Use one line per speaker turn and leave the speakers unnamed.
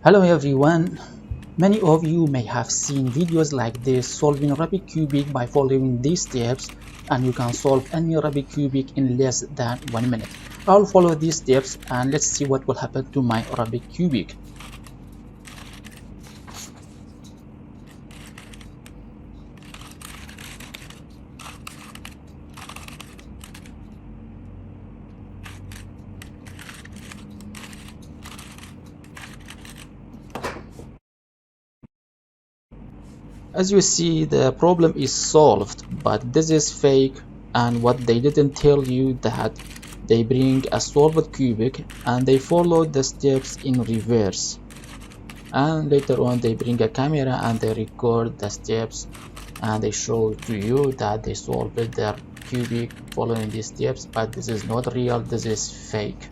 Hello everyone. Many of you may have seen videos like this solving Rubik cubic by following these steps, and you can solve any Rubik cubic in less than 1 minute. I'll follow these steps and let's see what will happen to my Rubik cubic. As you see, the problem is solved, but this is fake, and what they didn't tell you that they bring a solved cubic and they follow the steps in reverse, and later on they bring a camera and they record the steps and they show to you that they solved their cubic following these steps, but this is not real, this is fake.